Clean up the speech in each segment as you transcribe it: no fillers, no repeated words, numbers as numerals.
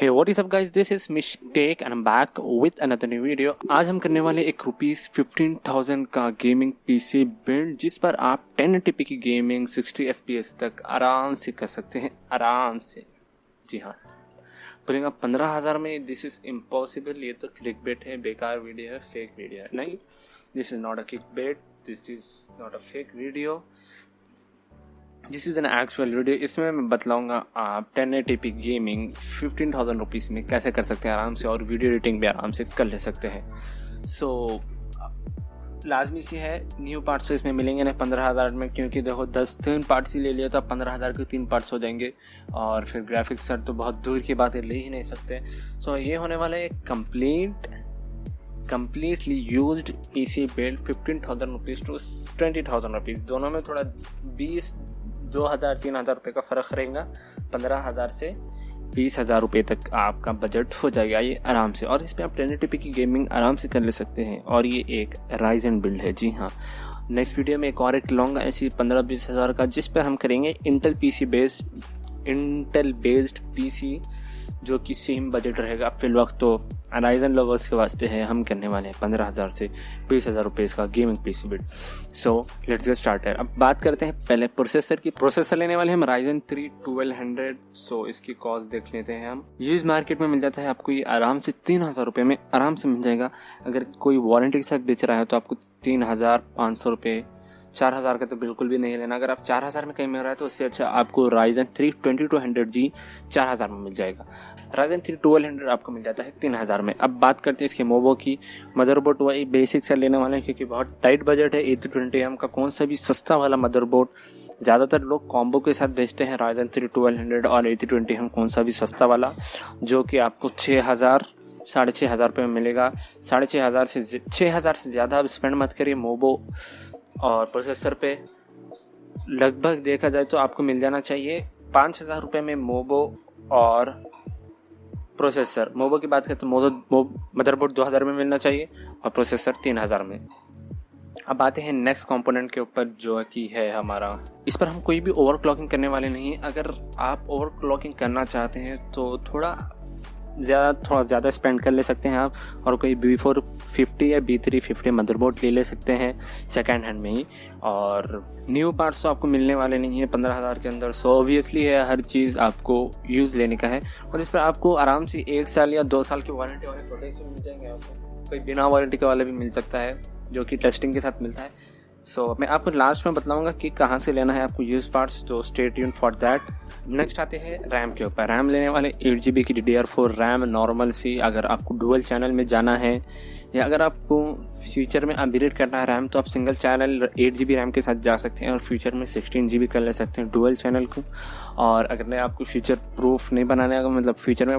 Hey, what is up guys? This is Mistake and I'm back with another new video. आज हम करने वाले एक ₹15,000 का गेमिंग पीसी बिल्ड जिस पर आप 1080p की गेमिंग 60 FPS तक आराम से कर सकते हैं, आराम से। जी हाँ, बोलेंगे 15,000 में दिस इज़ इम्पॉसिबल, ये तो क्लिकबेट है, बेकार वीडियो है, फेक वीडियो है। नहीं, this is not a clickbait, this is not a fake video, this is an actual video. इसमें मैं बतलाऊंगा आप 1080p गेमिंग 15,000 रुपीज़ में कैसे कर सकते हैं आराम से, और वीडियो एडिटिंग भी आराम से कर ले सकते हैं। सो लाजमी सी है, न्यू पार्ट्स तो इसमें मिलेंगे ना 15,000 में, क्योंकि देखो 3 पार्ट्स ही ले लिया तो 15,000 के 3 पार्ट्स हो जाएंगे, और फिर ग्राफिक्स सर तो बहुत दूर की बात है, ले ही नहीं सकते। सो ये होने वाला है completely used PC build 15,000 rupees to 20,000 rupees, दोनों में थोड़ा 2,000-3,000 रुपये का फ़र्क रहेगा। 15,000 से 20,000 रुपये तक आपका बजट हो जाएगा ये आराम से, और इस पर आप 1080p की गेमिंग आराम से कर ले सकते हैं। और ये एक राइजन बिल्ड है। जी हाँ, नेक्स्ट वीडियो में एक और एक लाऊंगा ऐसी 15-20 हज़ार का, जिस पर हम करेंगे इंटेल बेस्ड पीसी, जो कि सेम बजट रहेगा फिल वक्त। तो राइजन लवर्स के वास्ते है, हम करने वाले हैं 15,000 से 20,000 रुपये का gaming PC build. So let's get started. अब बात करते हैं पहले प्रोसेसर की। प्रोसेसर लेने वाले हम राइजन 3 1200। सो इसकी कॉस्ट देख लेते हैं हम। यूज मार्केट में मिल जाता है आपको ये आराम से 3,000 रुपये में आराम से मिल जाएगा। अगर कोई वारंटी के साथ बेच रहा है तो आपको 3,500 रुपये, 4,000 का तो बिल्कुल भी नहीं लेना। अगर आप 4,000 में कहीं मिल रहा है तो उससे अच्छा आपको राइजन 3 2200G 4,000 में मिल जाएगा। राइजन 3 1200 आपको मिल जाता है 3,000 में। अब बात करते हैं इसके मोबो की। मदरबोर्ड वही बेसिक से लेने वाले हैं, क्योंकि बहुत टाइट बजट है। 8020M का कौन सा भी सस्ता वाला मदरबोर्ड, ज़्यादातर लोग कॉम्बो के साथ बेचते हैं राइजन 3 1200 और 8020M कौन सा भी सस्ता वाला, जो कि आपको 6,000 6,500 रुपये में मिलेगा। 6,500 से ज़्यादा आप स्पेंड मत करिए मोबो और प्रोसेसर पे। लगभग देखा जाए तो आपको मिल जाना चाहिए 5,000 रुपये में मोबो और प्रोसेसर। मोबो की बात करें तो मदरबोर्ड 2,000 में मिलना चाहिए और प्रोसेसर 3,000 में। अब आते हैं नेक्स्ट कंपोनेंट के ऊपर, जो कि है हमारा। इस पर हम कोई भी ओवरक्लॉकिंग करने वाले नहीं। अगर आप ओवरक्लॉकिंग करना चाहते हैं तो थोड़ा ज़्यादा स्पेंड कर ले सकते हैं आप, और कोई B450 या B350 मदरबोर्ड ले सकते हैं सेकेंड हैंड में ही। और न्यू पार्ट्स तो आपको मिलने वाले नहीं है 15,000 के अंदर। सो ऑब्वियसली है, हर चीज़ आपको यूज़ लेने का है, और इस पर आपको आराम से 1 साल या 2 साल की वारंटी वाले प्रोडक्ट्स भी मिल जाएंगे। आपको कोई बिना वारंटी के वाला भी मिल सकता है, जो कि टेस्टिंग के साथ मिलता है। सो मैं आपको लास्ट में बताऊंगा कि कहाँ से लेना है आपको यूज पार्ट्स, तो stay tuned for that. Next आते हैं रैम के ऊपर। रैम लेने वाले 8GB की DDR4 रैम नॉर्मल सी। अगर आपको डुअल चैनल में जाना है, या अगर आपको फ्यूचर में अपग्रेड करना है रैम, तो आप सिंगल चैनल 8GB रैम के साथ जा सकते हैं और फ्यूचर में 16GB कर ले सकते हैं डुअल चैनल को। और अगर आपको फ्यूचर प्रूफ नहीं बनाना है, मतलब फ्यूचर में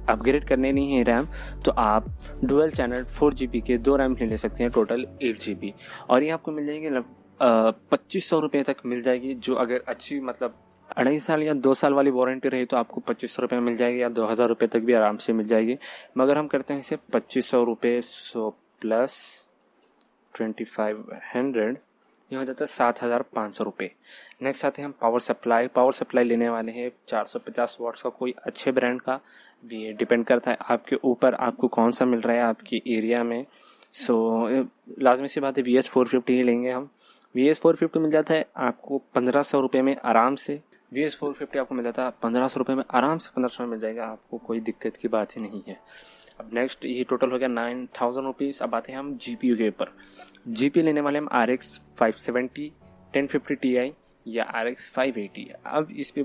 अपग्रेड करने नहीं है रैम, तो आप डुअल चैनल 4GB के 2 रैम ले सकते हैं, टोटल 8GB। और ये आपको मिल जाएगी 2,500 रुपये तक मिल जाएगी, जो अगर अच्छी मतलब 2.5 साल या 2 साल वाली वारंटी रही तो आपको 2,500 रुपये मिल जाएगी, या 2,000 रुपये तक भी आराम से मिल जाएगी। मगर हम करते हैं इसे 2,500 रुपये, 100 प्लस 2,500, ये हो जाता है 7,500 रुपये। नेक्स्ट आते हैं हम पावर सप्लाई लेने वाले हैं 450 वाट्स का, कोई अच्छे ब्रांड का भी। ये डिपेंड करता है आपके ऊपर, आपको कौन सा मिल रहा है आपकी एरिया में। सो लाजमी सी बात है, VS450 ही लेंगे हम। VS450 मिल जाता है आपको 1,500 रुपये में आराम से। VS450 आपको मिल जाता है 1,500 रुपये में आराम से, 1,500 में मिल जाएगा आपको, कोई दिक्कत की बात ही नहीं है। अब नेक्स्ट ये टोटल हो गया 9,000 रुपीज़। अब आते हैं हम GPU के ऊपर। GPU लेने वाले हम RX 570 1050 Ti या RX 580। अब इस पर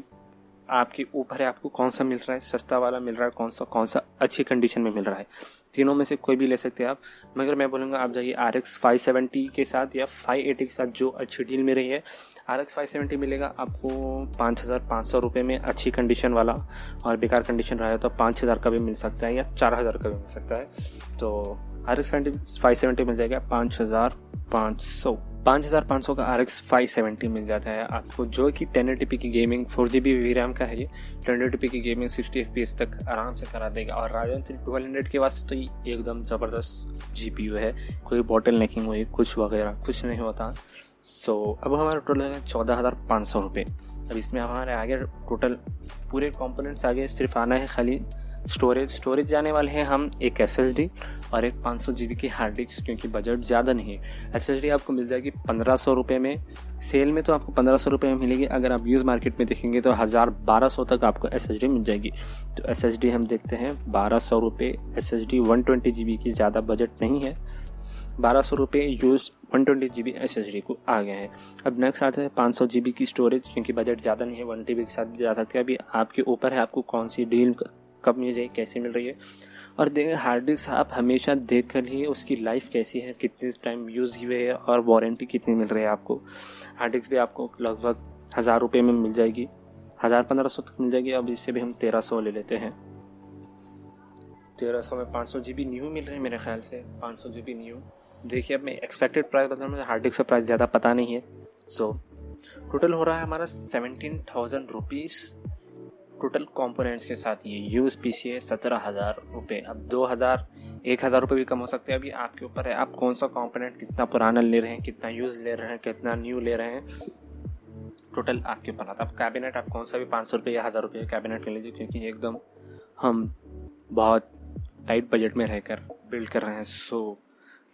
आपके ऊपर है, आपको कौन सा मिल रहा है, सस्ता वाला मिल रहा है, कौन सा अच्छी कंडीशन में मिल रहा है। तीनों में से कोई भी ले सकते हैं आप, मगर मैं बोलूँगा आप जाइए RX 570 के साथ या 580 के साथ, जो अच्छी डील में रही है। RX 570 मिलेगा आपको 5,500 रुपये में अच्छी कंडीशन वाला, और बेकार कंडीशन रहा है तो 5,000 का भी मिल सकता है या 4,000 का भी मिल सकता है। तो RX 570 मिल जाएगा 5,500 का RX 570 मिल जाता है आपको, जो कि 1080p की गेमिंग 4GB VRAM का है। ये 1080p की गेमिंग 60 FPS तक आराम से करा देगा। और राइजन 3 1200 के वास्ते तो ये एकदम ज़बरदस्त GPU है, कोई बॉटल नेकिंग हुई कुछ वगैरह कुछ नहीं होता। सो अब हमारा टोटल है 14,500 रुपये। अब इसमें हमारे आगे टोटल पूरे कंपोनेंट्स आगे सिर्फ आना है खाली स्टोरेज जाने वाले हैं हम एक SSD और एक 500 GB की हार्ड डिस्क, क्योंकि बजट ज़्यादा नहीं है। SSD आपको मिल जाएगी 1500 रुपये में, सेल में तो आपको 1500 रुपये में मिलेगी, अगर आप यूज़ मार्केट में देखेंगे तो 1200 तक आपको SSD मिल जाएगी। तो SSD हम देखते हैं 1200 रुपये SSD 120 GB की, ज़्यादा बजट नहीं है, 1200 रुपये यूज़ 120 GB SSD को आ गए हैं। अब नेक्स्ट आते हैं 500 GB की स्टोरेज, क्योंकि बजट ज़्यादा नहीं है, 1 TB के साथ भी जा सकते हैं। अभी आपके ऊपर है आपको कौन सी डील कब मिल रही है, कैसे मिल रही है। और देखें हार्ड डिस्क आप हमेशा देख कर ही उसकी लाइफ कैसी है, कितने टाइम यूज़ हुए है और वारंटी कितनी मिल रही है आपको। हार्ड डिस्क भी आपको लगभग 1000 रुपये में मिल जाएगी, 1000-1500 तक मिल जाएगी। अब इससे भी हम 1300 ले लेते हैं। 1300 में 500 GB न्यू मिल रहे हैं मेरे ख्याल से, 500 GB न्यू। देखिए अब मैं एक्सपेक्टेड प्राइस बता रहा हूँ, मुझे हार्ड डिस्क का प्राइस ज़्यादा पता नहीं है। सो टोटल हो रहा है हमारा 17,000 रुपीज़ टोटल कंपोनेंट्स के साथ। ये यूज़ PC है 17,000 रुपये। अब 2,000-1,000 रुपये भी कम हो सकते हैं, अभी आपके ऊपर है आप कौन सा कंपोनेंट कितना पुराना ले रहे हैं, कितना यूज़ ले रहे हैं, कितना न्यू ले रहे हैं, टोटल आपके ऊपर आता है। अब कैबिनेट आप कौन सा भी 500 रुपये या 1000 रुपये का कैबिनेट ले लीजिए, क्योंकि एकदम हम बहुत टाइट बजट में रहकर बिल्ड कर रहे हैं। सो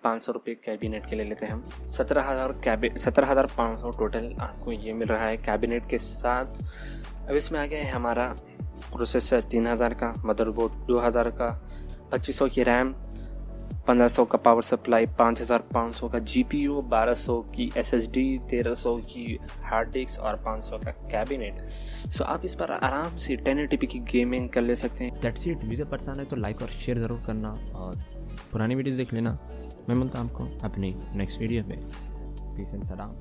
500 रुपये कैबिनेट के ले लेते हैं हम। 17,500 टोटल आपको ये मिल रहा है कैबिनेट के साथ। अब इसमें आ गया है हमारा प्रोसेसर 3000 का, मदरबोर्ड 2000 का, 2500 की रैम, 1500 का पावर सप्लाई, 5500 का GPU, 1200 की SSD, 1300 की हार्ड डिस्क और 500 का कैबिनेट। सो आप इस पर आराम से 1080p की गेमिंग कर ले सकते हैं। That's it. वीडियो पसंद है तो लाइक और शेयर ज़रूर करना और पुरानी वीडियोस देख लेना। मैं मिलता हूं आपको अपनी नेक्स्ट वीडियो में। पीस एंड सलाम।